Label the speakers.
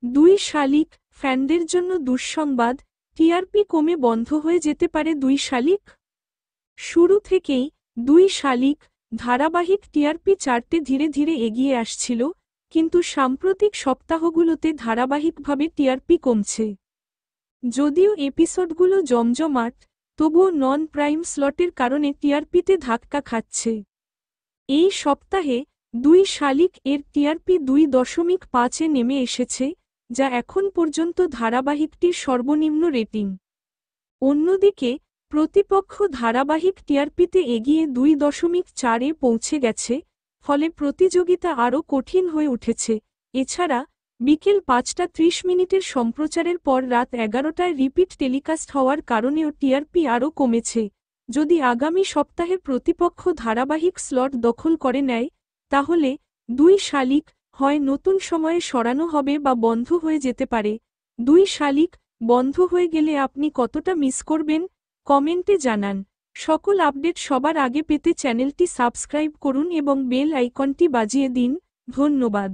Speaker 1: দুই শালিক, ফ্যানদের জন্য দুঃসংবাদ, টিআরপি কমে বন্ধ হয়ে যেতে পারে দুই শালিক। শুরু থেকেই দুই শালিক ধারাবাহিক টিআরপি চার্টে ধীরে ধীরে এগিয়ে আসছিল, কিন্তু সাম্প্রতিক সপ্তাহগুলোতে ধারাবাহিকভাবে টিআরপি কমছে। যদিও এপিসোডগুলো জমজমাট, তবুও নন প্রাইম স্লটের কারণে টিআরপিতে ধাক্কা খাচ্ছে। এই সপ্তাহে দুই শালিক এর টিআরপি 2.5-এ নেমে এসেছে, যা এখন পর্যন্ত ধারাবাহিকটির সর্বনিম্ন রেটিং। অন্যদিকে প্রতিপক্ষ ধারাবাহিক টিআরপিতে এগিয়ে 2.4-এ পৌঁছে গেছে, ফলে প্রতিযোগিতা আরও কঠিন হয়ে উঠেছে। এছাড়া বিকেল 5:30 সম্প্রচারের পর রাত 11টায় রিপিট টেলিকাস্ট হওয়ার কারণেও টিআরপি আরও কমেছে। যদি আগামী সপ্তাহে প্রতিপক্ষ ধারাবাহিক স্লট দখল করে নেয়, তাহলে দুই শালিক হয় নতুন সময়ে সরানো হবে বা বন্ধ হয়ে যেতে পারে। দুই শালিক বন্ধ হয়ে গেলে আপনি কতটা মিস করবেন, কমেন্টে জানান। সকল আপডেট সবার আগে পেতে চ্যানেলটি সাবস্ক্রাইব করুন এবং বেল আইকনটি বাজিয়ে দিন। ধন্যবাদ।